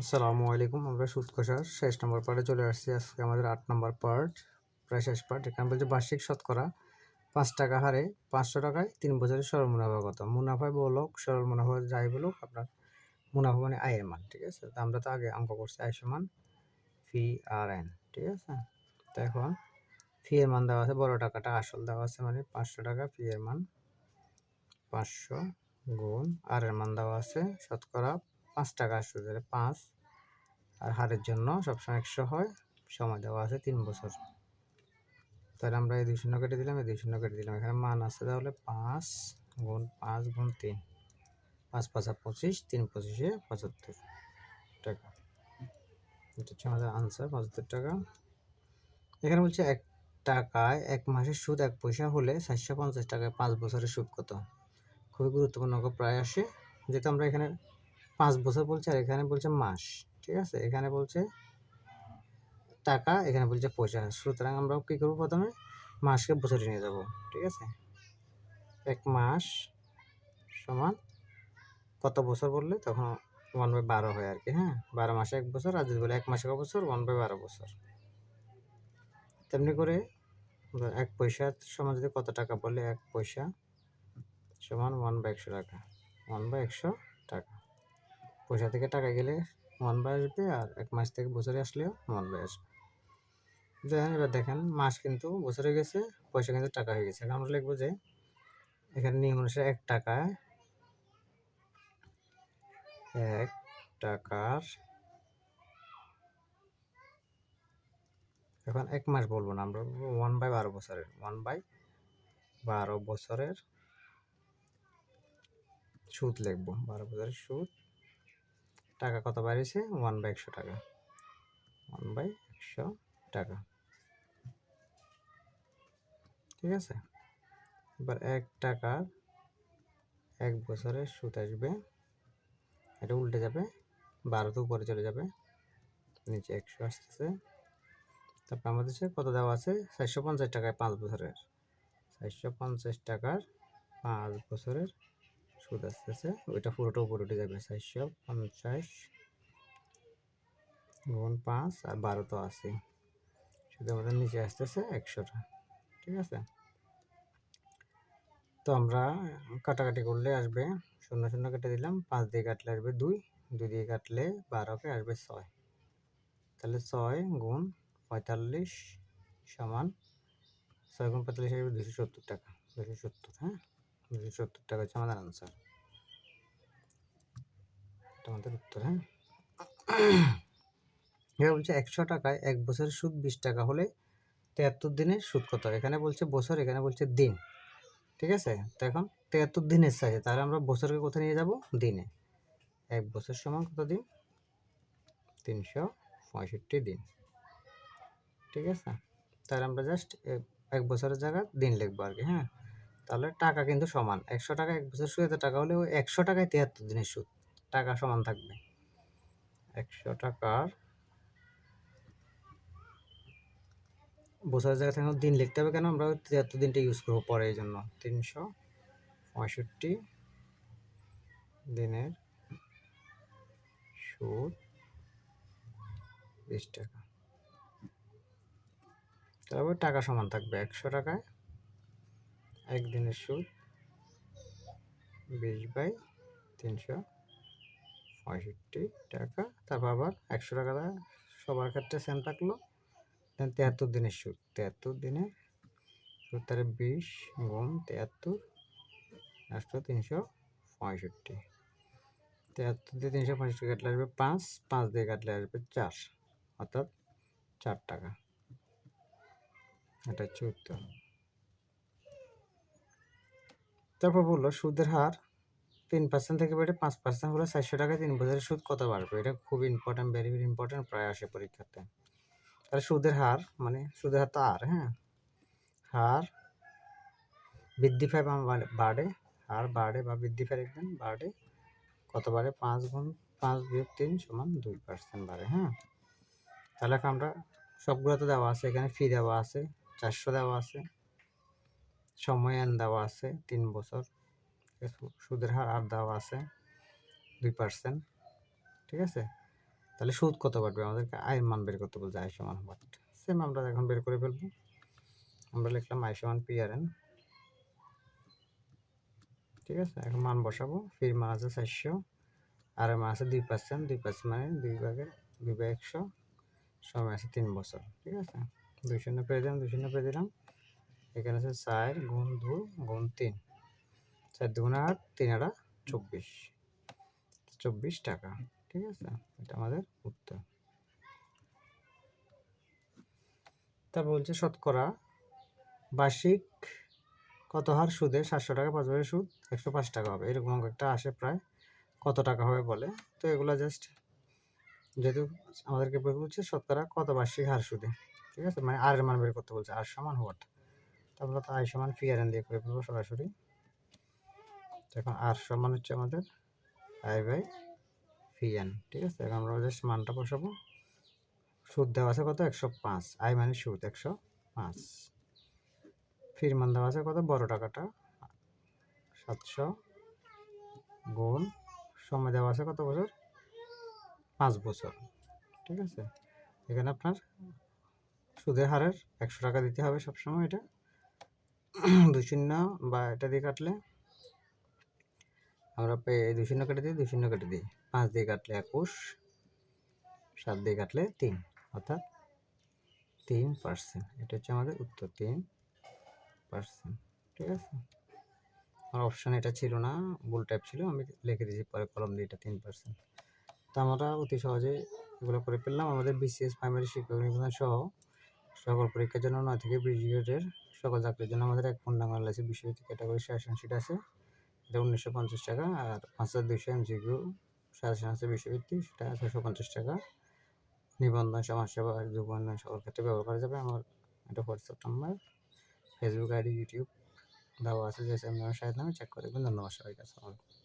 আসসালামু আলাইকুম। আমরা সুদ কষার শেষ নম্বর পার্টে চলে আসছি। আজকে আমাদের ৮ নম্বর পার্ট, প্রায় শেষ পার্ট। এখানে বলছে বার্ষিক শতকরা ৫ টাকা হারে ৫০০ টাকায় ৩ বছরের সরল মুনাফা কত? মুনাফায় বলুক, সরল মুনাফা যাই বলুক, আপনার মুনাফা মানে আয়ের মান, ঠিক আছে? তো আমরা তো আগে অঙ্ক করছি আয় সমান ফি আর এন, ঠিক আছে? তো এখন ফি এর মান দেওয়া আছে, বড় টাকাটা আসল দেওয়া আছে, মানে ৫০০ টাকা। ফি এর মান ৫০০ গুণ আর এর মান দেওয়া আছে শতকরা ৫ টাকা আসলে ৫, আর হারের জন্য সবসময় ১০০ হয়, সময় দেওয়া আছে ৩ বছর। তাহলে আমরা এই ২ শূন্য কেটে দিলাম, এই ২ শূন্য কেটে দিলাম। এখানে মান আছে তাহলে ৫ গুণ ৫ গুণ ৩, ৫ ৫ ২৫, ৩ পঁচিশে ৭৫ টাকা। এটা হচ্ছে আমাদের আনসার, ৭৫ টাকা। এখানে বলছে ১ টাকায় ১ মাসের সুদ ১ পয়সা হলে ৪৫০ টাকায় ৫ বছরের সুদ কত? খুবই গুরুত্বপূর্ণ অঙ্ক, প্রায় আসে। যেহেতু আমরা এখানে ৫ বছর বলছি আর এখানে বলছে মাস, ঠিক আছে? এখানে বলছে টাকা, এখানে বলছে পয়সা। সুতরাং আমরা কী করবো, প্রথমে মাসকে বছরে নিয়ে যাব, ঠিক আছে? ১ মাস সমান কত বছর বললে তখন 1/12 হয় আর কি, হ্যাঁ? ১২ মাসে ১ বছর, আর যদি বলে ১ মাসে ক বছর, 1/12 বছর। তেমনি করে ১ পয়সা সমান যদি কত টাকা বলে, ১ পয়সা সমান 1/১০০ টাকা, 1/১০০ টাকা। পয়সা থেকে টাকা গেলে 1/, আসবে, আর ১ মাস থেকে বছরে আসলেও 1/, আসবে। দেখেন, এবার দেখেন মাস কিন্তু বছরে গেছে, পয়সা কিন্তু টাকা হয়ে গেছে। এখন আমরা লিখবো যে এখানে নিয়ম অনুসারে ১ টাকায় ১ টাকার, এখন ১ মাস বলবো না, আমরা বলবো 1/12 বছরের, 1/12 বছরের সুদ লিখবো। 12 বছরের সুদ, টাকা কত বাড়িয়েছে? 1/১০০ টাকা, 1/১০০ টাকা, ঠিক আছে? এবার ১ টাকার ১ বছরের সুদ আসবে, এটা উল্টে যাবে, 12 তো উপরে চলে যাবে, নিচে ১০০ আসতেছে। তারপর আমাদের কত দেওয়া আছে? ৪৫০ টাকায় ৫ বছরের, ৪৫০ টাকার ৫ বছরের সুদ আসতেছে। ওইটা পুরোটা উপরে উঠে যাবে, ৪৫০ গুণ ৫, আর 12 তো আছে, শুধু আমাদের নিচে আসতেছে ১০০টা, ঠিক আছে? তো আমরা কাটাকাটি করলে আসবে, ০ ০ কেটে দিলাম, ৫ দিয়ে কাটলে আসবে ২, ২ দিয়ে কাটলে ১২কে আসবে ৬, তাহলে ৬ গুণ ৪৫ সমান ৬ গুণ ৪৫ আসবে ২৭০ টাকা, ২৭০, হ্যাঁ? ২৭০ টাকা হচ্ছে আমাদের আনসার, এটা আমাদের উত্তর, হ্যাঁ? এবার বলছে ১০০ টাকায় ১ বছরের সুদ ২০ টাকা হলে ৭৩ দিনের সুদ কত? এখানে বলছে বছর, এখানে বলছে দিন, ঠিক আছে? তো এখন ৭৩ দিনের চাইছে, তাহলে আমরা বছরকে কোথায় নিয়ে যাব? দিনে। ১ বছর সমান কত দিন? ৩৬৫ দিন, ঠিক আছে? তাহলে আমরা জাস্ট ১ বছরের জায়গায় দিন লিখবো আর কি, হ্যাঁ? তাহলে টাকা কিন্তু সমান, ১০০ টাকা ১ বছর সুদ, এত টাকা হলে ওই ১০০ টাকায় ৭৩ দিনের সুদ, টাকা সমান থাকবে। ১০০ টাকার বছরের জায়গায় থেকে দিন লিখতে হবে, কেন? আমরা ৭৩ দিনটা ইউজ করবো পরে, এই জন্য ৩৬৫ দিনের সুদ ২০ টাকা। তারপর টাকা সমান থাকবে ১০০ টাকায় ১ দিনের সুদ ২০/৩৬৫ টাকা। তারপর আবার ১০০ টাকা সবার ক্ষেত্রে সেম থাকলো। দেন ৭৩ দিনের সুদ, ৭৩ দিনের সুদ, তাহলে ২০ গুণ ৭৩ আসলো ৩৬৫। ৭৩ দিয়ে ৩৬৫ কাটলে আসবে ৫, ৫ দিয়ে কাটলে আসবে ৪, অর্থাৎ ৪ টাকা। এটা হচ্ছে উত্তর। তারপর বললো সুদের হার ৩% থেকে বেড়ে ৫% হলে ৪০০ টাকায় ৩ বছরের সুদ কত বাড়বে? এটা খুব ইম্পর্টেন্ট, ভেরি ভেরি ইম্পর্টেন্ট, প্রায় আসে পরীক্ষাতে। তাহলে সুদের হার, মানে সুদের হার তো আর, হ্যাঁ? হার বৃদ্ধি পায় বা বাড়ে, হার বাড়ে বা বৃদ্ধি পায়, দেখবেন বাড়ে, কত বাড়ে? ৫ গুণ ৫ বিয়োগ ৩ সমান 2% বাড়ে, হ্যাঁ? তাহলে আমরা সবগুলো তো দেওয়া আছে, এখানে ফি দেওয়া আছে, ৪০০ দেওয়া আছে, সময় এন দেওয়া আছে ৩ বছর, সুদের হার আর দেওয়া আছে 2%, ঠিক আছে? তাহলে সুদ কত বাড়বে, আমাদেরকে আয়ের মান বের করতে বলছে, আয় সমান বাট সেম আমরা এখন বের করে ফেলবো। আমরা লিখলাম আয় সমান PRN, ঠিক আছে। এখন মান বসাবো, ফির মান আছে 400, আর এর মান আছে 2%, 2% মানে 2/100, সময় আছে 3 বছর, ঠিক আছে। 2 শূন্য পেয়ে দিলাম, 2 শূন্য পেয়ে দিলাম। এখানে আছে 4 গুণ 2 গুণ 3, 4 2 8, 3 8 24, 24 টাকা, ঠিক আছে। এটা আমাদের উত্তর। তারপর বলছে শতকরা বার্ষিক কত হার সুদে 700 টাকা 5 বছরের সুদ 105 টাকা হবে, এরকম অঙ্ক একটা আসে, প্রায় কত টাকা হবে বলে। তো এগুলো জাস্ট যেহেতু আমাদেরকে বলছে শতকরা কত বার্ষিক হার সুদে, ঠিক আছে, মানে আর এর মান বের করতে বলছে, আর সমান হোয়াট। তারপরে তো আই সমান PRN দিয়ে করে ফেলবো সরাসরি। এখন আর সমান হচ্ছে আমাদের I/PN, ঠিক আছে। এখন আমরা জাস্ট মানটা বসাবো। সুদ দেওয়া আছে কত 105, আই মানে সুদ 105, ফির মান দেওয়া আছে কত বড় টাকাটা 700 গুণ সময় দেওয়া আছে কত বছর 5 বছর, ঠিক আছে। এখানে আপনার সুদের হারের 100 টাকা দিতে হবে সবসময়, এটা 2 শূন্য বা এটা দিয়ে কাটলে আমরা 2 শূন্য কেটে দিই, 2 শূন্য কেটে দিই, 5 দিয়ে কাটলে 21, 7 দিয়ে কাটলে 3, অর্থাৎ 3%। এটা হচ্ছে আমাদের উত্তর, 3%, ঠিক আছে। আমার অপশান এটা ছিল না, ভুল টাইপ ছিল, আমি লিখে দিয়েছি পরে কলম দিয়ে এটা 3%। তো আমরা অতি সহজে এগুলো করে ফেললাম। আমাদের BCS প্রাইমারি শিক্ষক নিবন্ধন সহ সকল পরীক্ষার জন্য 9 থেকে 20 গ্রেডের সকল চাকরির জন্য আমাদের এক পূর্ণাঙ্গ অ্যানালাইসিস বিষয়ভিত্তিক ক্যাটাগরি সাজেশন শিট আছে, এটা 1950 টাকা। আর 5200 MCQ সাজেশন আছে বিষয়ভিত্তিক, সেটা 650 টাকা। নিবন্ধন সমাজসেবা যুব উন্নয়ন সকল ক্ষেত্রে ব্যবহার করা যাবে। আমার এটা WhatsApp number, Facebook ID, YouTube দেওয়া আছে, যে নামে চেক করে দেবেন। ধন্যবাদ সবাইকে। আসসালামু আলাইকুম।